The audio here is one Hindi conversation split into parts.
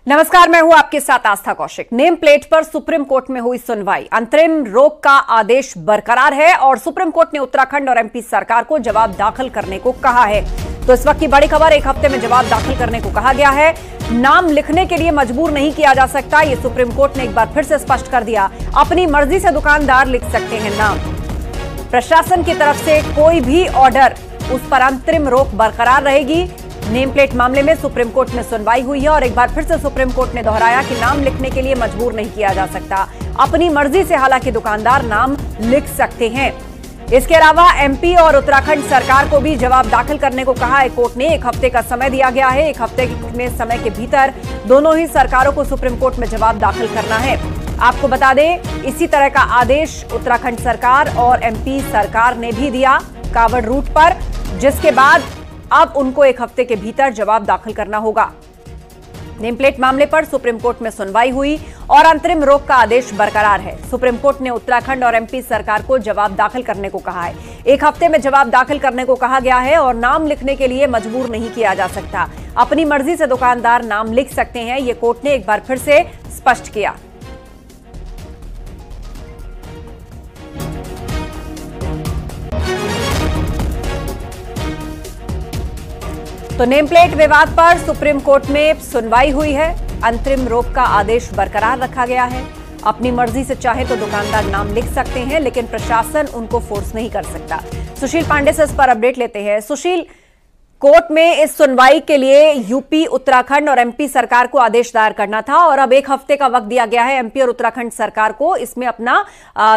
नमस्कार, मैं हूं आपके साथ आस्था कौशिक। नेम प्लेट पर सुप्रीम कोर्ट में हुई सुनवाई। अंतरिम रोक का आदेश बरकरार है और सुप्रीम कोर्ट ने उत्तराखंड और एमपी सरकार को जवाब दाखिल करने को कहा है। तो इस वक्त की बड़ी खबर, एक हफ्ते में जवाब दाखिल करने को कहा गया है। नाम लिखने के लिए मजबूर नहीं किया जा सकता, ये सुप्रीम कोर्ट ने एक बार फिर से स्पष्ट कर दिया। अपनी मर्जी से दुकानदार लिख सकते हैं नाम। प्रशासन की तरफ से कोई भी ऑर्डर, उस पर अंतरिम रोक बरकरार रहेगी। नेम प्लेट मामले में सुप्रीम कोर्ट में सुनवाई हुई है और एक बार फिर से सुप्रीम कोर्ट ने दोहराया कि नाम लिखने के लिए मजबूर नहीं किया जा सकता। अपनी मर्जी से हालांकि दुकानदार नाम लिख सकते हैं। इसके अलावा एमपी और उत्तराखंड सरकार को भी जवाब दाखिल करने को कहा है कोर्ट ने। एक हफ्ते का समय दिया गया है। एक हफ्ते में समय के भीतर दोनों ही सरकारों को सुप्रीम कोर्ट में जवाब दाखिल करना है। आपको बता दें, इसी तरह का आदेश उत्तराखंड सरकार और एमपी सरकार ने भी दिया कावड़ रूट पर, जिसके बाद अब उनको एक हफ्ते के भीतर जवाब दाखिल करना होगा। नेम प्लेट मामले पर सुप्रीम कोर्ट में सुनवाई हुई और अंतरिम रोक का आदेश बरकरार है। सुप्रीम कोर्ट ने उत्तराखंड और एमपी सरकार को जवाब दाखिल करने को कहा है। एक हफ्ते में जवाब दाखिल करने को कहा गया है और नाम लिखने के लिए मजबूर नहीं किया जा सकता। अपनी मर्जी से दुकानदार नाम लिख सकते हैं, ये कोर्ट ने एक बार फिर से स्पष्ट किया। तो नेम प्लेट विवाद पर सुप्रीम कोर्ट में सुनवाई हुई है। अंतरिम रोक का आदेश बरकरार रखा गया है। अपनी मर्जी से चाहे तो दुकानदार नाम लिख सकते हैं, लेकिन प्रशासन उनको फोर्स नहीं कर सकता। सुशील पांडे से इस पर अपडेट लेते हैं। सुशील, कोर्ट में इस सुनवाई के लिए यूपी, उत्तराखंड और एमपी सरकार को आदेश दायर करना था और अब एक हफ्ते का वक्त दिया गया है एमपी और उत्तराखंड सरकार को इसमें अपना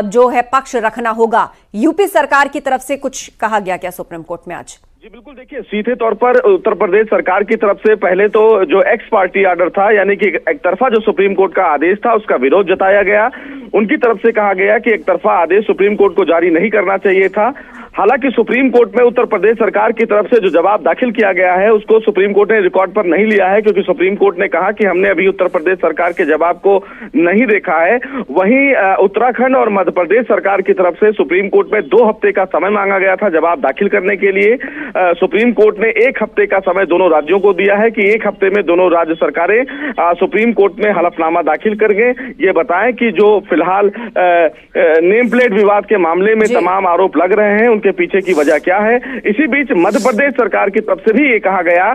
जो है पक्ष रखना होगा। यूपी सरकार की तरफ से कुछ कहा गया क्या सुप्रीम कोर्ट में आज? जी बिल्कुल, देखिए सीधे तौर पर उत्तर प्रदेश सरकार की तरफ से पहले तो जो एक्स पार्टी ऑर्डर था, यानी कि एक तरफा जो सुप्रीम कोर्ट का आदेश था, उसका विरोध जताया गया। उनकी तरफ से कहा गया कि एक तरफा आदेश सुप्रीम कोर्ट को जारी नहीं करना चाहिए था। हालांकि सुप्रीम कोर्ट में उत्तर प्रदेश सरकार की तरफ से जो जवाब दाखिल किया गया है उसको सुप्रीम कोर्ट ने रिकॉर्ड पर नहीं लिया है, क्योंकि सुप्रीम कोर्ट ने कहा कि हमने अभी उत्तर प्रदेश सरकार के जवाब को नहीं देखा है। वहीं उत्तराखंड और मध्य प्रदेश सरकार की तरफ से सुप्रीम कोर्ट में 2 हफ्ते का समय मांगा गया था जवाब दाखिल करने के लिए। सुप्रीम कोर्ट ने 1 हफ्ते का समय दोनों राज्यों को दिया है कि 1 हफ्ते में दोनों राज्य सरकारें सुप्रीम कोर्ट में हलफनामा दाखिल करके ये बताएं कि जो फिलहाल नेम प्लेट विवाद के मामले में तमाम आरोप लग रहे हैं, के पीछे की वजह क्या है। इसी बीच मध्य प्रदेश सरकार की तरफ से भी ये कहा गया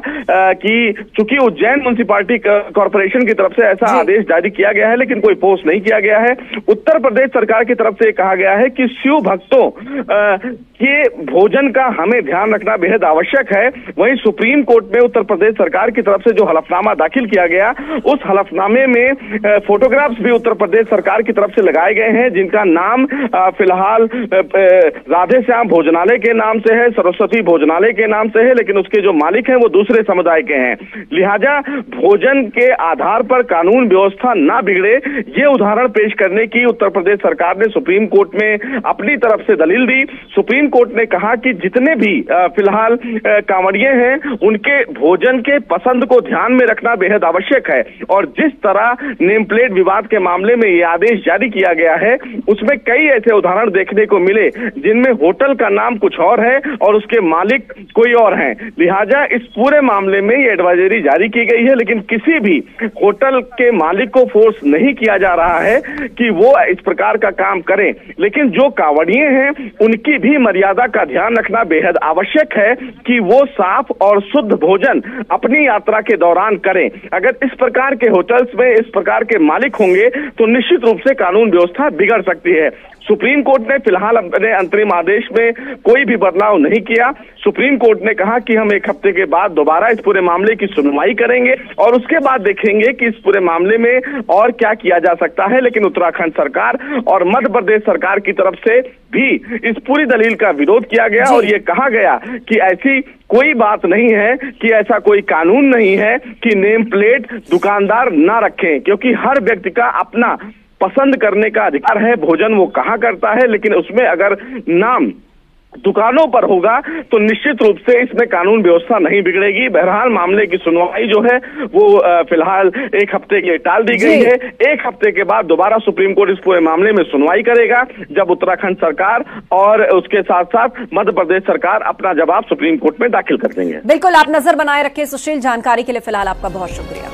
कि चूंकि उज्जैन म्युनिसिपैलिटी कॉर्पोरेशन की तरफ से ऐसा आदेश जारी किया गया है, लेकिन कोई पोस्ट नहीं किया गया है। उत्तर प्रदेश सरकार की तरफ से कहा गया है कि शिव भक्तों के भोजन का हमें ध्यान रखना बेहद आवश्यक है। वहीं सुप्रीम कोर्ट में उत्तर प्रदेश सरकार की तरफ से जो हलफनामा दाखिल किया गया, उस हलफनामे में फोटोग्राफ्स भी उत्तर प्रदेश सरकार की तरफ से लगाए गए हैं, जिनका नाम फिलहाल राधे श्याम भोजनालय के नाम से है, सरस्वती भोजनालय के नाम से है, लेकिन उसके जो मालिक हैं वो दूसरे समुदाय के हैं। लिहाजा भोजन के आधार पर कानून व्यवस्था ना बिगड़े, ये उदाहरण पेश करने की उत्तर प्रदेश सरकार ने सुप्रीम कोर्ट में अपनी तरफ से दलील दी। सुप्रीम कोर्ट ने कहा कि जितने भी फिलहाल कांवड़िए हैं, उनके भोजन के पसंद को ध्यान में रखना बेहद आवश्यक है और जिस तरह नेम प्लेट विवाद के मामले में यह आदेश जारी किया गया है, उसमें कई ऐसे उदाहरण देखने को मिले जिनमें होटल का नाम कुछ और है और उसके मालिक कोई और हैं। लिहाजा इस पूरे मामले में ये एडवाइजरी जारी की गई है, लेकिन किसी भी होटल के मालिक को फोर्स नहीं किया जा रहा है कि वो इस प्रकार का काम करें। लेकिन जो कांवड़िए हैं, उनकी भी मर्यादा का ध्यान रखना बेहद आवश्यक है कि वो साफ और शुद्ध भोजन अपनी यात्रा के दौरान करें। अगर इस प्रकार के होटल्स में इस प्रकार के मालिक होंगे तो निश्चित रूप से कानून व्यवस्था बिगड़ सकती है। सुप्रीम कोर्ट ने फिलहाल अपने अंतरिम आदेश में कोई भी बदलाव नहीं किया। सुप्रीम कोर्ट ने कहा कि हम 1 हफ्ते के बाद दोबारा इस पूरे मामले की सुनवाई करेंगे और उसके बाद देखेंगे कि इस पूरे मामले में और क्या किया जा सकता है। लेकिन उत्तराखंड सरकार और मध्य प्रदेश सरकार की तरफ से भी इस पूरी दलील का विरोध किया गया और ये कहा गया कि ऐसी कोई बात नहीं है, कि ऐसा कोई कानून नहीं है कि नेम प्लेट दुकानदार ना रखें, क्योंकि हर व्यक्ति का अपना पसंद करने का अधिकार है, भोजन वो कहाँ करता है। लेकिन उसमें अगर नाम दुकानों पर होगा तो निश्चित रूप से इसमें कानून व्यवस्था नहीं बिगड़ेगी। बहरहाल मामले की सुनवाई जो है वो फिलहाल 1 हफ्ते के लिए टाल दी गई है। 1 हफ्ते के बाद दोबारा सुप्रीम कोर्ट इस पूरे मामले में सुनवाई करेगा, जब उत्तराखंड सरकार और उसके साथ साथ मध्य प्रदेश सरकार अपना जवाब सुप्रीम कोर्ट में दाखिल कर देंगे। बिल्कुल, आप नजर बनाए रखें सुशील। जानकारी के लिए फिलहाल आपका बहुत शुक्रिया।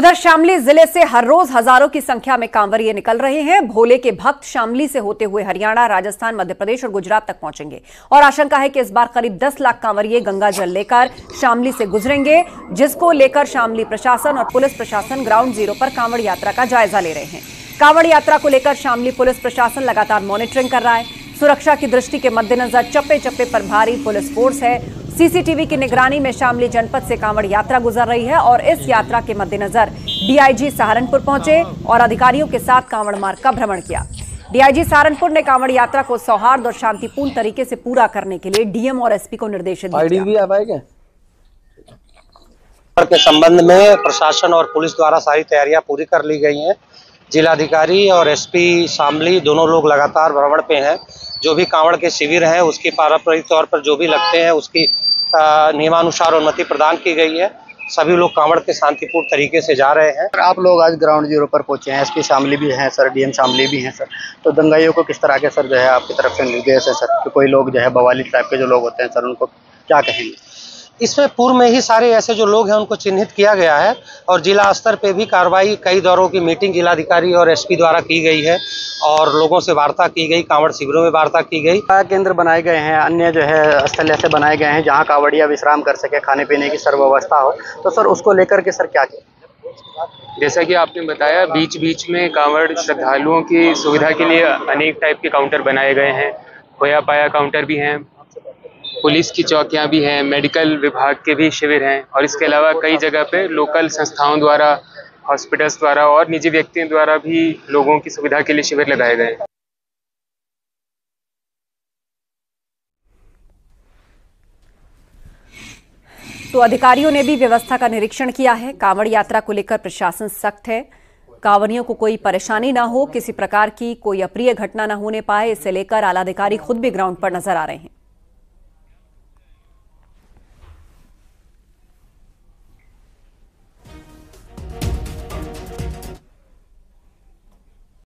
उधर शामली जिले से हर रोज हजारों की संख्या में कांवरिये निकल रहे हैं। भोले के भक्त शामली से होते हुए हरियाणा, राजस्थान, मध्य प्रदेश और गुजरात तक पहुंचेंगे और आशंका है कि इस बार करीब 10 लाख कांवरिये गंगा जल लेकर शामली से गुजरेंगे, जिसको लेकर शामली प्रशासन और पुलिस प्रशासन ग्राउंड जीरो पर कांवड़ यात्रा का जायजा ले रहे हैं। कांवड़ यात्रा को लेकर शामली पुलिस प्रशासन लगातार मॉनिटरिंग कर रहा है। सुरक्षा की दृष्टि के मद्देनजर चप्पे चप्पे पर भारी पुलिस फोर्स है। सीसीटीवी की निगरानी में शामली जनपद से कांवड़ यात्रा गुजर रही है और इस यात्रा के मद्देनजर डीआईजी सहारनपुर पहुंचे और अधिकारियों के साथ कांवड़ मार्ग का भ्रमण किया। डीआईजी सहारनपुर ने कांवड़ यात्रा को सौहार्द और शांतिपूर्ण तरीके से पूरा करने के लिए डीएम और एसपी को निर्देशित किया। के संबंध में प्रशासन और पुलिस द्वारा सारी तैयारियां पूरी कर ली गई हैं। जिलाधिकारी और एसपी शामली दोनों लोग लगातार भ्रमण पे हैं। जो भी कांवड़ के शिविर हैं उसकी पारंपरिक तौर पर जो भी लगते हैं उसकी नियमानुसार अनुमति प्रदान की गई है। सभी लोग कांवड़ के शांतिपूर्ण तरीके से जा रहे हैं। आप लोग आज ग्राउंड जीरो पर पहुंचे हैं, एसपी शामली भी हैं सर, डीएम शामली भी हैं सर, तो दंगाइयों को किस तरह के सर जो है आपकी तरफ से निर्देश है सर कि कोई लोग जो है बवाली टाइप के जो लोग होते हैं सर उनको क्या कहेंगे? इसमें पूर्व में ही सारे ऐसे जो लोग हैं उनको चिन्हित किया गया है और जिला स्तर पे भी कार्रवाई, कई दौरों की मीटिंग जिलाधिकारी और एसपी द्वारा की गई है और लोगों से वार्ता की गई, कांवड़ शिविरों में वार्ता की गई। केंद्र बनाए गए हैं, अन्य जो है स्थल ऐसे बनाए गए हैं जहां कांवड़िया विश्राम कर सके, खाने पीने की सर व्यवस्था हो, तो सर उसको लेकर के सर क्या किया? जैसा कि आपने बताया, बीच बीच में कांवड़ श्रद्धालुओं की सुविधा के लिए अनेक टाइप के काउंटर बनाए गए हैं। खोया पाया काउंटर भी हैं, पुलिस की चौकियां भी हैं, मेडिकल विभाग के भी शिविर हैं और इसके अलावा कई जगह पे लोकल संस्थाओं द्वारा, हॉस्पिटल्स द्वारा और निजी व्यक्तियों द्वारा भी लोगों की सुविधा के लिए शिविर लगाए गए हैं। तो अधिकारियों ने भी व्यवस्था का निरीक्षण किया है। कांवड़ यात्रा को लेकर प्रशासन सख्त है। कांवड़ियों को कोई परेशानी ना हो, किसी प्रकार की कोई अप्रिय घटना ना होने पाए, इसे लेकर आला अधिकारी खुद भी ग्राउंड पर नजर आ रहे हैं।